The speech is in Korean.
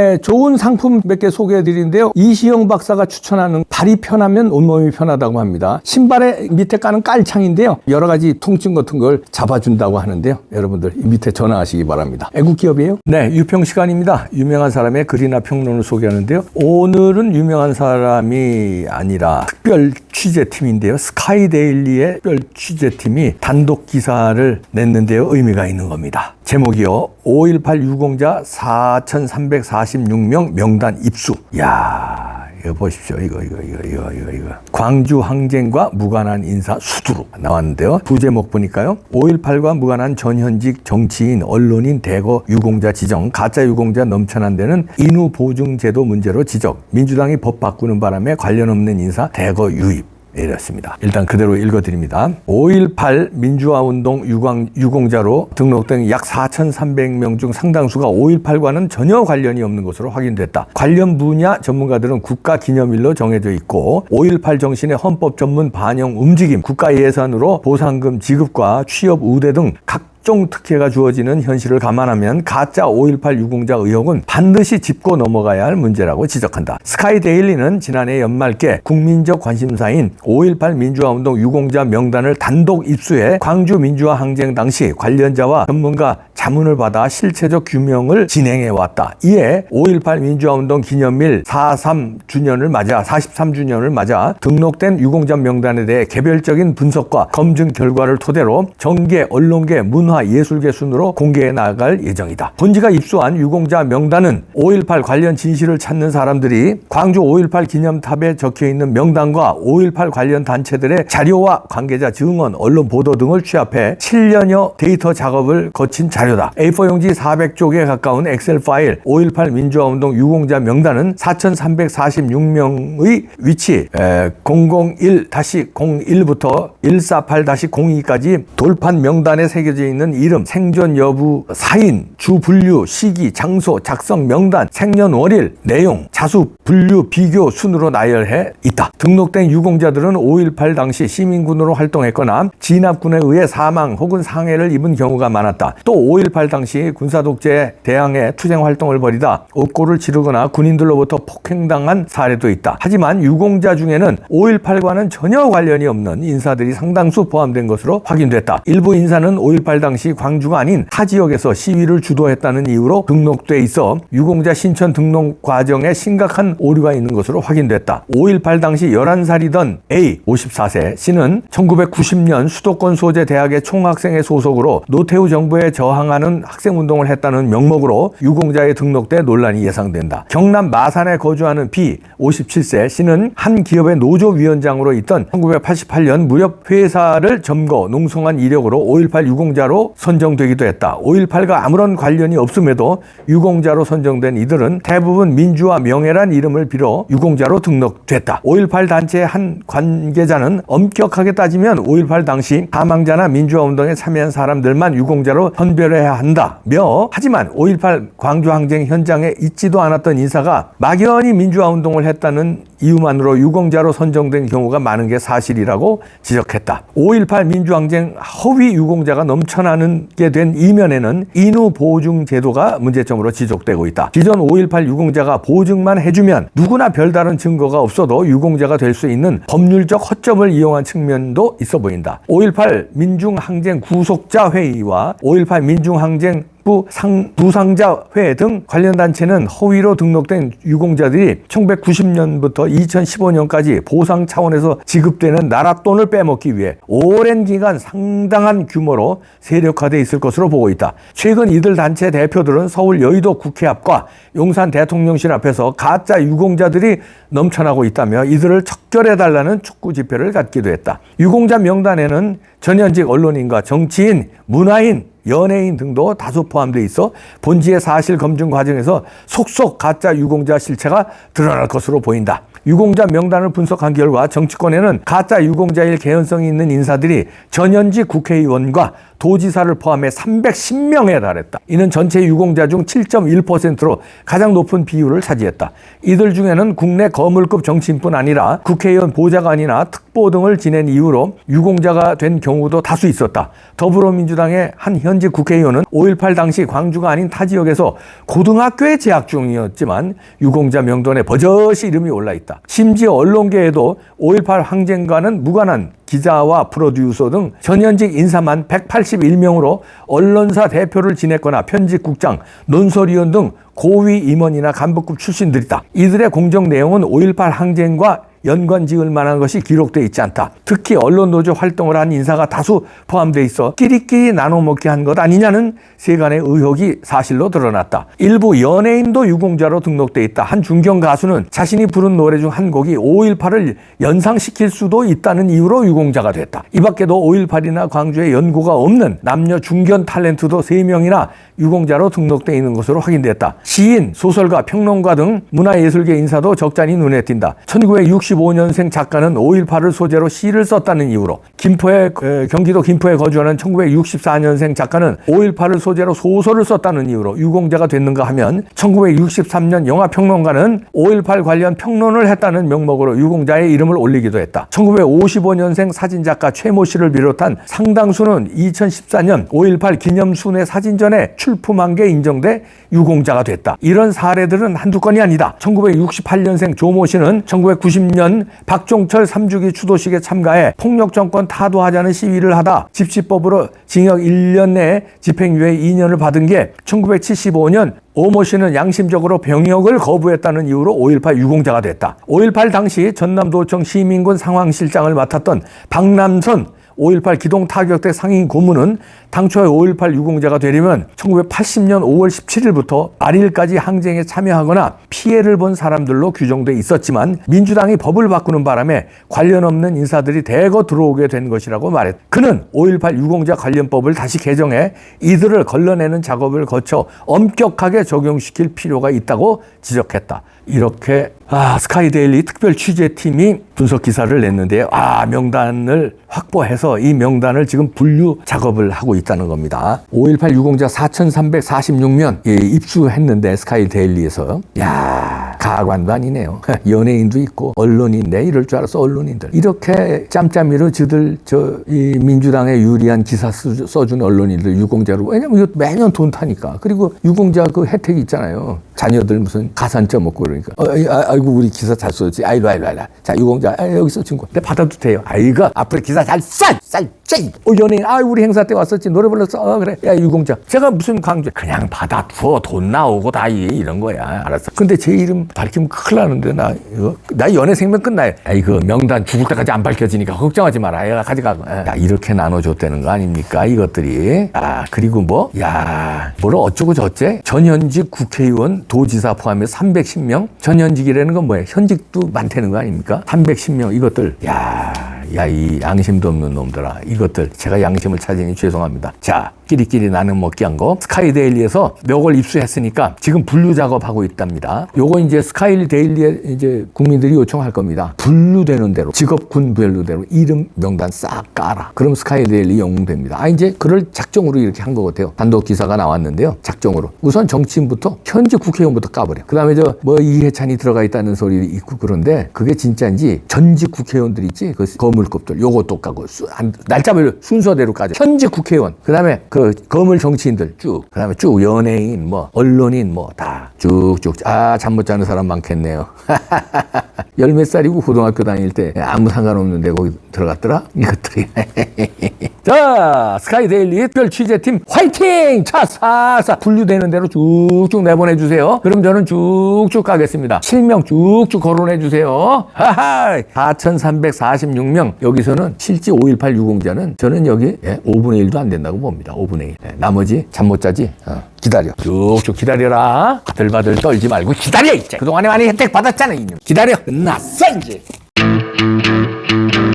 네, 좋은 상품 몇 개 소개해 드리는데요. 이시영 박사가 추천하는 발이 편하면 온몸이 편하다고 합니다. 신발의 밑에 까는 깔창인데요. 여러 가지 통증 같은 걸 잡아준다고 하는데요. 여러분들 이 밑에 전화하시기 바랍니다. 애국 기업이에요? 네, 유평 시간입니다. 유명한 사람의 글이나 평론을 소개하는데요. 오늘은 유명한 사람이 아니라 특별 취재팀인데요. 스카이데일리의 특별 취재팀이 단독 기사를 냈는데요. 의미가 있는 겁니다. 제목이요. 5.18 유공자 4,346명 명단 입수. 이야, 이거 보십시오. 이거. 광주 항쟁과 무관한 인사 수두룩 나왔는데요. 부제목 보니까요. 5.18과 무관한 전현직 정치인, 언론인 대거 유공자 지정, 가짜 유공자 넘쳐난 데는 인후 보증제도 문제로 지적, 민주당이 법 바꾸는 바람에 관련 없는 인사 대거 유입. 이랬습니다. 일단 그대로 읽어드립니다. 5.18 민주화운동 유공자로 등록된 약 4,300명 중 상당수가 5.18과는 전혀 관련이 없는 것으로 확인됐다. 관련 분야 전문가들은 국가기념일로 정해져 있고 5.18 정신의 헌법 전문 반영 움직임, 국가 예산으로 보상금 지급과 취업 우대 등 각종 특혜가 주어지는 현실을 감안하면 가짜 5.18 유공자 의혹은 반드시 짚고 넘어가야 할 문제라고 지적한다. 스카이데일리는 지난해 연말께 국민적 관심사인 5.18 민주화운동 유공자 명단을 단독 입수해 광주 민주화 항쟁 당시 관련자와 전문가 자문을 받아 실체적 규명을 진행해왔다. 이에 5.18 민주화운동 기념일 43주년을 맞아 등록된 유공자 명단에 대해 개별적인 분석과 검증 결과를 토대로 정계, 언론계, 문화, 예술계 순으로 공개해 나갈 예정이다. 본지가 입수한 유공자 명단은 5.18 관련 진실을 찾는 사람들이 광주 5.18 기념탑에 적혀있는 명단과 5.18 관련 단체들의 자료와 관계자 증언, 언론 보도 등을 취합해 7년여 데이터 작업을 거친 자료다. A4 용지 400쪽에 가까운 엑셀 파일 5.18 민주화운동 유공자 명단은 4,346명의 위치 001-01부터 148-02까지 돌판 명단에 새겨져 있는 이름, 생존 여부, 사인, 주 분류, 시기, 장소, 작성 명단, 생년월일, 내용, 자수, 분류, 비교 순으로 나열해 있다. 등록된 유공자들은 5.18 당시 시민군으로 활동했거나 진압군에 의해 사망 혹은 상해를 입은 경우가 많았다. 또 5.18 당시 군사독재에 대항해 투쟁활동을 벌이다 옥고를 지르거나 군인들로부터 폭행당한 사례도 있다. 하지만 유공자 중에는 5.18과는 전혀 관련이 없는 인사들이 상당수 포함된 것으로 확인됐다. 일부 인사는 5.18 당시 광주가 아닌 타 지역에서 시위를 주도했다는 이유로 등록돼 있어 유공자 신청 등록 과정에 심각한 오류가 있는 것으로 확인됐다. 5.18 당시 11살이던 A 54세 C는 1990년 수도권 소재 대학의 총학생회 소속으로 노태우 정부에 저항하는 학생운동을 했다는 명목으로 유공자에 등록돼 논란이 예상된다. 경남 마산에 거주하는 B 57세 C는 한 기업의 노조위원장으로 있던 1988년 무렵 회사를 점거, 농성한 이력으로 5.18 유공자로 선정되기도 했다. 5.18과 아무런 관련이 없음에도 유공자로 선정된 이들은 대부분 민주화 명예란 이름을 빌어 유공자로 등록됐다. 5.18 단체의 한 관계자는 엄격하게 따지면 5.18 당시 사망자나 민주화운동에 참여한 사람들만 유공자로 선별해야 한다며, 하지만 5.18 광주항쟁 현장에 있지도 않았던 인사가 막연히 민주화운동을 했다는 이유만으로 유공자로 선정된 경우가 많은 게 사실이라고 지적했다. 5.18 민주항쟁 허위 유공자가 넘쳐나게 된 이면에는 인후 보증 제도가 문제점으로 지적되고 있다. 기존 5.18 유공자가 보증만 해주면 누구나 별다른 증거가 없어도 유공자가 될 수 있는 법률적 허점을 이용한 측면도 있어 보인다. 5.18 민중항쟁 구속자 회의와 5.18 민중항쟁 부상자회 등 관련 단체는 허위로 등록된 유공자들이 1990년부터 2015년까지 보상 차원에서 지급되는 나라 돈을 빼먹기 위해 오랜 기간 상당한 규모로 세력화되어 있을 것으로 보고 있다. 최근 이들 단체 대표들은 서울 여의도 국회 앞과 용산 대통령실 앞에서 가짜 유공자들이 넘쳐나고 있다며 이들을 척결해달라는 촉구 집회를 갖기도 했다. 유공자 명단에는 전현직 언론인과 정치인, 문화인, 연예인 등도 다수 포함되어 있어 본지의 사실 검증 과정에서 속속 가짜 유공자 실체가 드러날 것으로 보인다. 유공자 명단을 분석한 결과 정치권에는 가짜 유공자일 개연성이 있는 인사들이 전현직 국회의원과 도지사를 포함해 310명에 달했다. 이는 전체 유공자 중 7.1%로 가장 높은 비율을 차지했다. 이들 중에는 국내 거물급 정치인뿐 아니라 국회의원 보좌관이나 특보 등을 지낸 이유로 유공자가 된 경우도 다수 있었다. 더불어민주당의 한 현직 국회의원은 5.18 당시 광주가 아닌 타 지역에서 고등학교에 재학 중이었지만 유공자 명단에 버젓이 이름이 올라있다. 심지어 언론계에도 5.18 항쟁과는 무관한 기자와 프로듀서 등 전현직 인사만 181명으로 언론사 대표를 지냈거나 편집국장, 논설위원 등 고위 임원이나 간부급 출신들이다. 이들의 공적 내용은 5.18 항쟁과 연관 지을 만한 것이 기록되어 있지 않다. 특히 언론노조 활동을 한 인사가 다수 포함되어 있어 끼리끼리 나눠먹게 한 것 아니냐는 세간의 의혹이 사실로 드러났다. 일부 연예인도 유공자로 등록되어 있다. 한 중견 가수는 자신이 부른 노래 중 한 곡이 5.18을 연상시킬 수도 있다는 이유로 유공자가 됐다. 이 밖에도 5.18이나 광주에 연고가 없는 남녀 중견 탤런트도 3명이나 유공자로 등록되어 있는 것으로 확인됐다. 시인, 소설가, 평론가 등 문화예술계 인사도 적잖이 눈에 띈다. 1965년생 작가는 5.18을 소재로 시를 썼다는 이유로, 경기도 김포에 거주하는 1964년생 작가는 5.18을 소재로 소설을 썼다는 이유로 유공자가 됐는가 하면 1963년 영화평론가는 5.18 관련 평론을 했다는 명목으로 유공자의 이름을 올리기도 했다. 1955년생 사진작가 최모 씨를 비롯한 상당수는 2014년 5.18 기념순회 사진전에 출품한 게 인정돼 유공자가 됐다. 이런 사례들은 한두 건이 아니다. 1968년생 조모 씨는 1990년 박종철 3주기 추도식에 참가해 폭력정권 타도하자는 시위를 하다 집시법으로 징역 1년 내 집행유예 2년을 받은 게 1975년 오모 씨는 양심적으로 병역을 거부했다는 이유로 5.18 유공자가 됐다. 5.18 당시 전남도청 시민군 상황실장을 맡았던 박남선 5.18 기동타격대 상임 고문은 당초에 5.18 유공자가 되려면 1980년 5월 17일부터 말일까지 항쟁에 참여하거나 피해를 본 사람들로 규정돼 있었지만 민주당이 법을 바꾸는 바람에 관련 없는 인사들이 대거 들어오게 된 것이라고 말했다. 그는 5.18 유공자 관련법을 다시 개정해 이들을 걸러내는 작업을 거쳐 엄격하게 적용시킬 필요가 있다고 지적했다. 이렇게 스카이데일리 특별 취재팀이 분석 기사를 냈는데요. 명단을 확보해서 이 명단을 지금 분류 작업을 하고 있다는 겁니다. 5.18 유공자 4,346명 입수했는데 스카이데일리에서 가관도 아니네요. 연예인도 있고 언론인데 이럴 줄 알았어. 언론인들 이렇게 짬짬이로 이 민주당에 유리한 기사 써준 언론인들 유공자로, 왜냐면 이거 매년 돈 타니까. 그리고 유공자 그 혜택이 있잖아요. 자녀들 무슨 가산점 먹고 그러니까 아이고 우리 기사 잘 썼지. 일로 자 유공자 여기 써준 거 내가 받아도 돼요. 이거 앞으로 기사 잘 써. 연예인 우리 행사 때 왔었지. 노래 불렀어. 그래. 야 유공자 제가 무슨 강조, 그냥 받아두어. 돈 나오고 다 이런 거야. 알았어. 근데 제 이름 밝히면 큰일 나는데 나 연애 생명 끝나요. 이거 명단 죽을 때까지 안 밝혀지니까 걱정하지 마라. 얘가 가져가고. 이렇게 나눠줬다는 거 아닙니까 이것들이. 그리고 뭐를 어쩌고 저쩌. 전현직 국회의원 도지사 포함해 310명. 전현직이라는 건 뭐예요? 현직도 많다는 거 아닙니까? 310명 이것들. 이 양심도 없는 놈들아. 이것들 제가 양심을 찾으니 죄송합니다. 자, 끼리끼리 나는 먹기 한 거. 스카이데일리에서 몇 입수했으니까 지금 분류 작업하고 있답니다. 요거 이제 스카이데일리에 이제 국민들이 요청할 겁니다. 분류되는 대로 직업군별로대로 이름 명단 싹 깔아. 그럼 스카이데일리 영웅됩니다. 이제 그럴 작정으로 이렇게 한 것 같아요. 단독 기사가 나왔는데요. 작정으로 우선 정치인부터 현직 국회의원부터 까버려. 그다음에 이해찬이 들어가 있다는 소리 있고 그런데 그게 진짜인지 전직 국회의원들 있지. 그 거물급들 요것도 까고 날짜별로 순서대로 까죠. 현직 국회의원. 그다음에 그 거물 정치인들 쭉. 그다음에 쭉 연예인 언론인 다 쭉쭉. 잠 못 자는 사람 많겠네요. 10몇 살이고 고등학교 다닐 때 아무 상관없는데 거기 들어갔더라? 이것들이. 자, 스카이데일리 특별 취재팀 화이팅! 자, 싹싹 분류되는 대로 쭉쭉 내보내주세요. 그럼 저는 쭉쭉 가겠습니다. 실명 쭉쭉 거론해주세요. 4,346명. 여기서는 실제 5.18 유공자는 저는 여기 5분의 1도 안 된다고 봅니다. 5분의 1. 나머지 잠 못 자지? 기다려. 쭉쭉 기다려라. 바들바들 떨지 말고 기다려, 이제. 그동안에 많이 혜택 받았잖아, 이놈. 기다려. 끝났어, 이제.